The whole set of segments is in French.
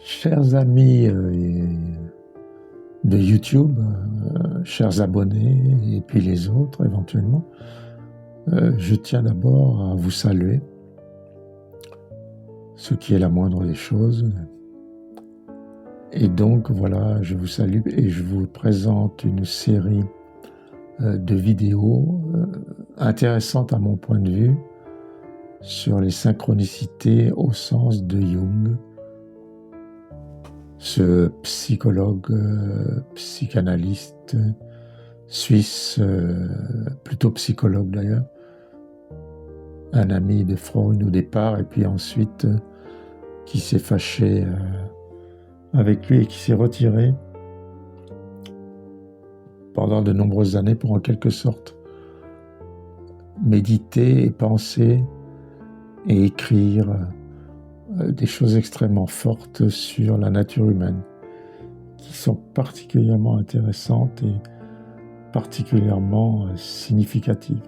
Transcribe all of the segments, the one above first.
Chers amis de YouTube, chers abonnés et puis les autres éventuellement, je tiens d'abord à vous saluer, ce qui est la moindre des choses. Et donc voilà, je vous salue et je vous présente une série de vidéos intéressantes à mon point de vue sur les synchronicités au sens de Jung, ce psychologue, psychanalyste suisse, plutôt psychologue d'ailleurs, un ami de Freud au départ, et puis ensuite qui s'est fâché avec lui et qui s'est retiré pendant de nombreuses années pour en quelque sorte méditer et penser et écrire des choses extrêmement fortes sur la nature humaine, qui sont particulièrement intéressantes et particulièrement significatives,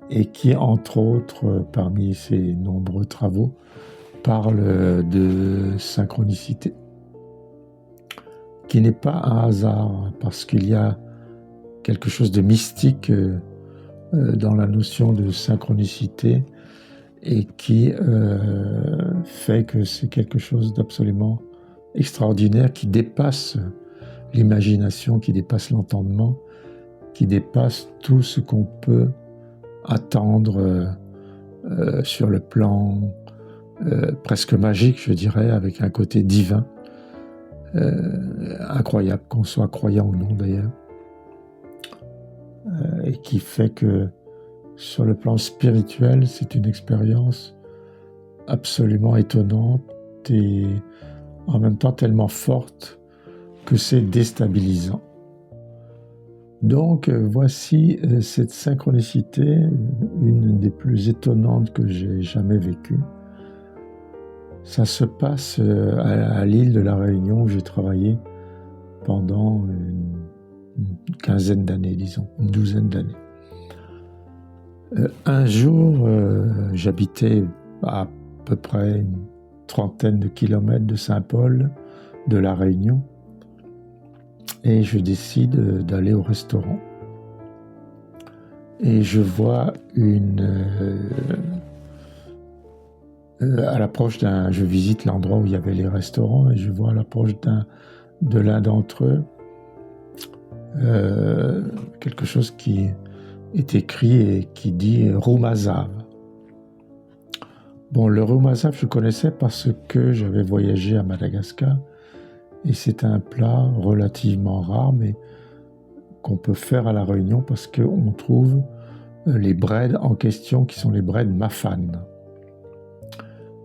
et qui, entre autres, parmi ces nombreux travaux, parlent de synchronicité, qui n'est pas un hasard, parce qu'il y a quelque chose de mystique dans la notion de synchronicité, et qui fait que c'est quelque chose d'absolument extraordinaire, qui dépasse l'imagination, qui dépasse l'entendement, qui dépasse tout ce qu'on peut attendre sur le plan presque magique, je dirais, avec un côté divin, incroyable, qu'on soit croyant ou non d'ailleurs, et qui fait que sur le plan spirituel, c'est une expérience absolument étonnante et en même temps tellement forte que c'est déstabilisant. Donc voici cette synchronicité, une des plus étonnantes que j'ai jamais vécues. Ça se passe à l'île de la Réunion où j'ai travaillé pendant une quinzaine d'années, disons, une douzaine d'années. Un jour, j'habitais à peu près une trentaine de kilomètres de Saint-Paul, de la Réunion, et je décide d'aller au restaurant. Et je vois à l'approche je visite l'endroit où il y avait les restaurants, et je vois à l'approche de l'un d'entre eux quelque chose qui est écrit et qui dit « Roumazav ». Bon, le roumazav, je connaissais parce que j'avais voyagé à Madagascar, et c'est un plat relativement rare, mais qu'on peut faire à La Réunion parce qu'on trouve les breads en question qui sont les breads mafan.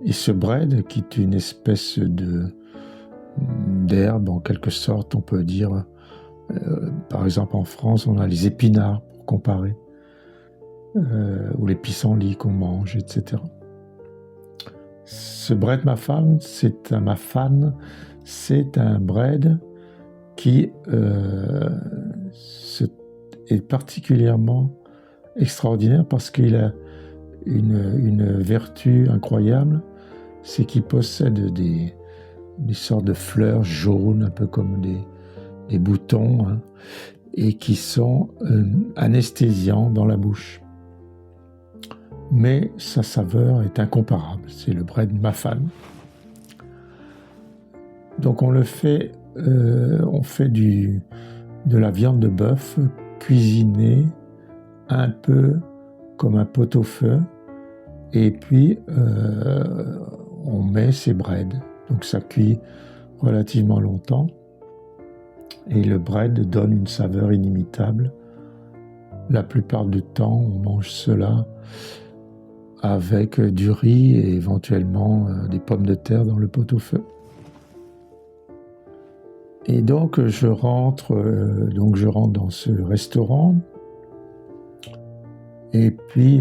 Et ce bread, qui est une espèce d'herbe, en quelque sorte, on peut dire, par exemple en France, on a les épinards pour comparer, ou les pissenlits qu'on mange, etc. Ce bread mafan, c'est un bread qui est particulièrement extraordinaire parce qu'il a une vertu incroyable, c'est qu'il possède des sortes de fleurs jaunes, un peu comme des boutons, hein, et qui sont anesthésiants dans la bouche. Mais sa saveur est incomparable, c'est le bread mafan. Donc on fait de la viande de bœuf cuisinée un peu comme un pot-au-feu, et puis on met ces breads. Donc ça cuit relativement longtemps, et le bread donne une saveur inimitable. La plupart du temps, on mange cela avec du riz et éventuellement des pommes de terre dans le pot-au-feu. Et donc je rentre dans ce restaurant, et puis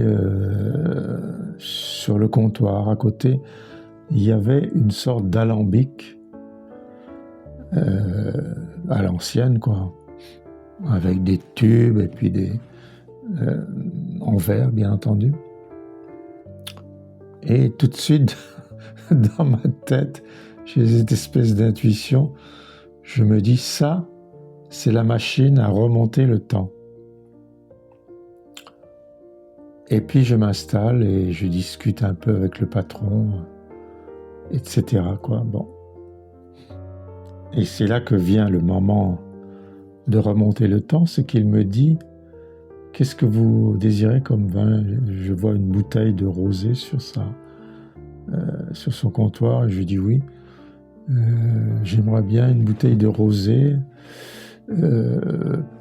sur le comptoir à côté, il y avait une sorte d'alambic à l'ancienne, quoi, avec des tubes et puis en verre, bien entendu. Et tout de suite, dans ma tête, j'ai cette espèce d'intuition. Je me dis, ça, c'est la machine à remonter le temps. Et puis je m'installe et je discute un peu avec le patron, etc. quoi. Bon. Et c'est là que vient le moment de remonter le temps, c'est qu'il me dit « Qu'est-ce que vous désirez comme vin ?» Je vois une bouteille de rosé sur son comptoir et je lui dis « Oui, j'aimerais bien une bouteille de rosé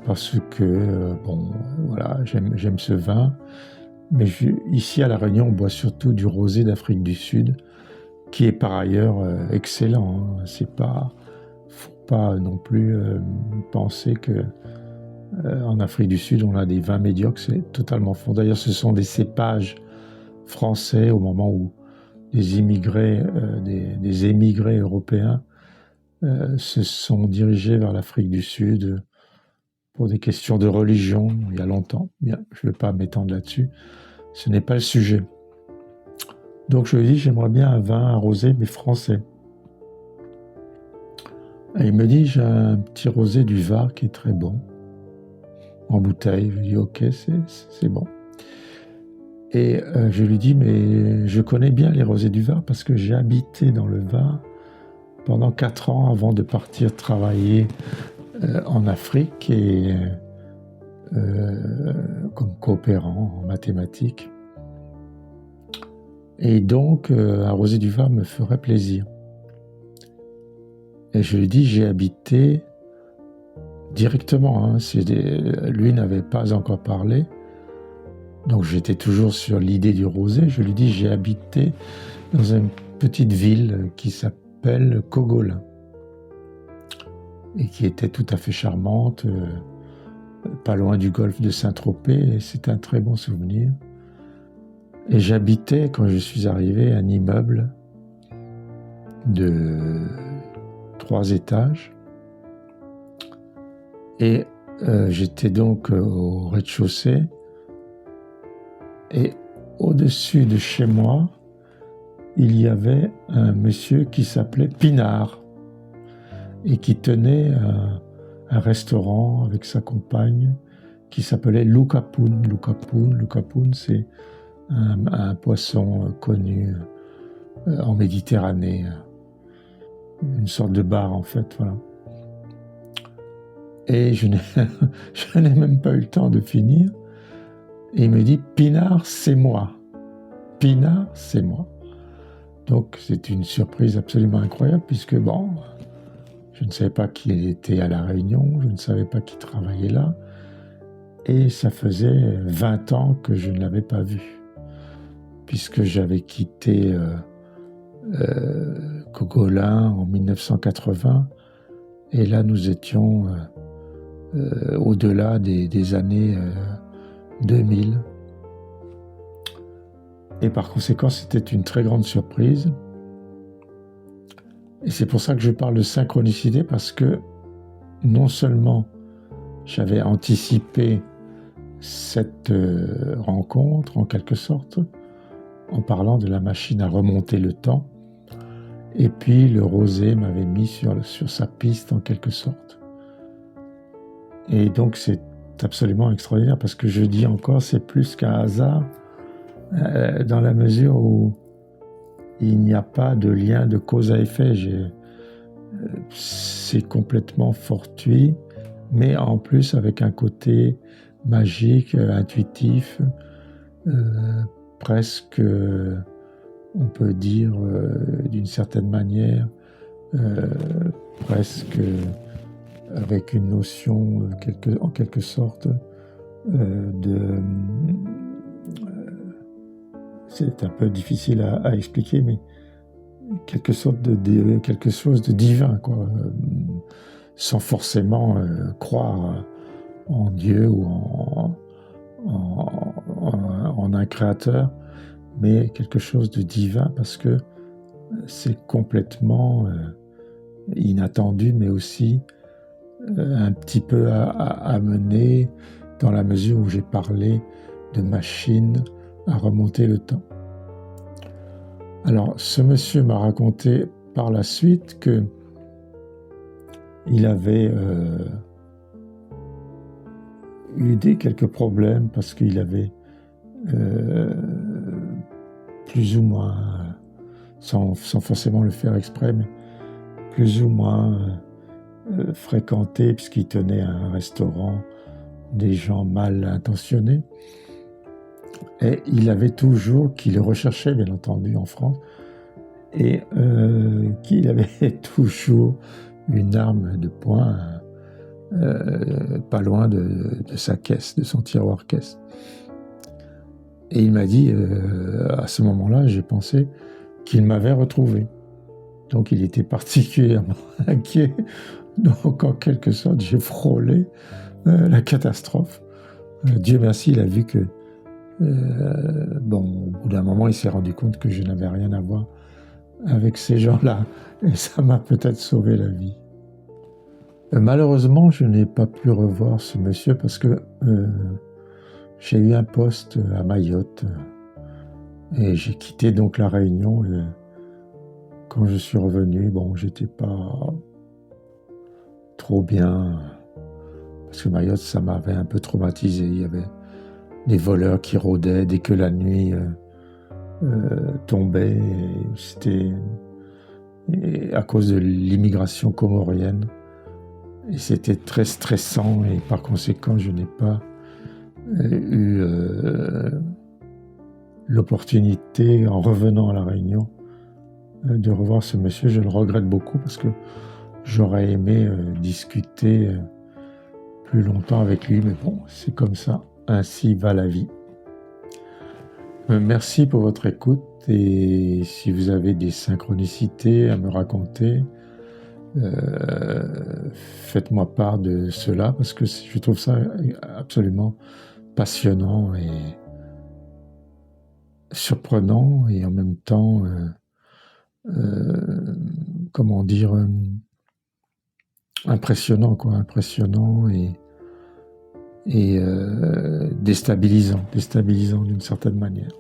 parce que, bon, voilà, j'aime ce vin. Mais ici à La Réunion, on boit surtout du rosé d'Afrique du Sud, qui est par ailleurs excellent. Hein. Faut pas non plus penser que en Afrique du Sud, on a des vins médiocres, c'est totalement faux. D'ailleurs, ce sont des cépages français au moment où des émigrés européens se sont dirigés vers l'Afrique du Sud pour des questions de religion, il y a longtemps. Bien, je ne vais pas m'étendre là-dessus. Ce n'est pas le sujet. Donc je lui dis, j'aimerais bien un vin, un rosé, mais français. Et il me dit, j'ai un petit rosé du Var qui est très bon, en bouteille. Je lui dis, ok, c'est bon. Et je lui dis, mais je connais bien les rosés du Var parce que j'ai habité dans le Var pendant 4 ans avant de partir travailler en Afrique et comme coopérant en mathématiques. Et donc, un rosé du Var me ferait plaisir. Et je lui dis, j'ai habité directement. Hein, lui n'avait pas encore parlé. Donc, j'étais toujours sur l'idée du rosé. Je lui dis, j'ai habité dans une petite ville qui s'appelle Cogolin. Et qui était tout à fait charmante, pas loin du golfe de Saint-Tropez. Et c'est un très bon souvenir. Et j'habitais, quand je suis arrivé, un immeuble de 3 étages. Et j'étais donc au rez-de-chaussée. Et au-dessus de chez moi, il y avait un monsieur qui s'appelait Pinard et qui tenait un restaurant avec sa compagne qui s'appelait Lucapoon. Lucapoon, c'est un poisson connu en Méditerranée, une sorte de bar en fait, voilà. Et je n'ai même pas eu le temps de finir. Et il me dit, Pinard, c'est moi. Pinard, c'est moi. Donc c'est une surprise absolument incroyable puisque bon, je ne savais pas qui était à La Réunion, je ne savais pas qui travaillait là. Et ça faisait 20 ans que je ne l'avais pas vu. Puisque j'avais quitté Cogolin en 1980. Et là, nous étions au-delà des années 2000. Et par conséquent, c'était une très grande surprise. Et c'est pour ça que je parle de synchronicité, parce que non seulement j'avais anticipé cette rencontre, en quelque sorte, en parlant de la machine à remonter le temps, et puis le rosé m'avait mis sur sa piste, en quelque sorte. Et donc c'est absolument extraordinaire, parce que je dis encore, c'est plus qu'un hasard, dans la mesure où il n'y a pas de lien de cause à effet. C'est complètement fortuit, mais en plus avec un côté magique, intuitif, presque, on peut dire d'une certaine manière, presque avec une notion en quelque sorte c'est un peu difficile à expliquer, mais quelque chose de divin, quoi, sans forcément croire en Dieu ou en un créateur, mais quelque chose de divin parce que c'est complètement inattendu, mais aussi un petit peu amené dans la mesure où j'ai parlé de machine à remonter le temps. Alors, ce monsieur m'a raconté par la suite que il avait eu quelques problèmes parce qu'il avait plus ou moins, sans forcément le faire exprès, mais plus ou moins fréquenté, puisqu'il tenait un restaurant, des gens mal intentionnés. Et il avait toujours, qui le recherchait bien entendu en France, et qu'il avait toujours une arme de poing pas loin de sa caisse, de son tiroir caisse. Et il m'a dit, à ce moment-là, j'ai pensé qu'il m'avait retrouvé. Donc il était particulièrement inquiet. Donc en quelque sorte, j'ai frôlé la catastrophe. Dieu merci, il a vu que, au bout d'un moment, il s'est rendu compte que je n'avais rien à voir avec ces gens-là. Et ça m'a peut-être sauvé la vie. Malheureusement, je n'ai pas pu revoir ce monsieur parce que j'ai eu un poste à Mayotte et j'ai quitté donc la Réunion. Et quand je suis revenu, j'étais pas trop bien parce que Mayotte, ça m'avait un peu traumatisé. Il y avait des voleurs qui rôdaient dès que la nuit tombait. Et c'était à cause de l'immigration comorienne. Et c'était très stressant et par conséquent, je n'ai pas eu l'opportunité, en revenant à La Réunion, de revoir ce monsieur. Je le regrette beaucoup parce que j'aurais aimé discuter plus longtemps avec lui, mais bon, c'est comme ça, ainsi va la vie. Merci pour votre écoute et si vous avez des synchronicités à me raconter, faites-moi part de cela parce que je trouve ça absolument passionnant et surprenant et en même temps, impressionnant et déstabilisant d'une certaine manière.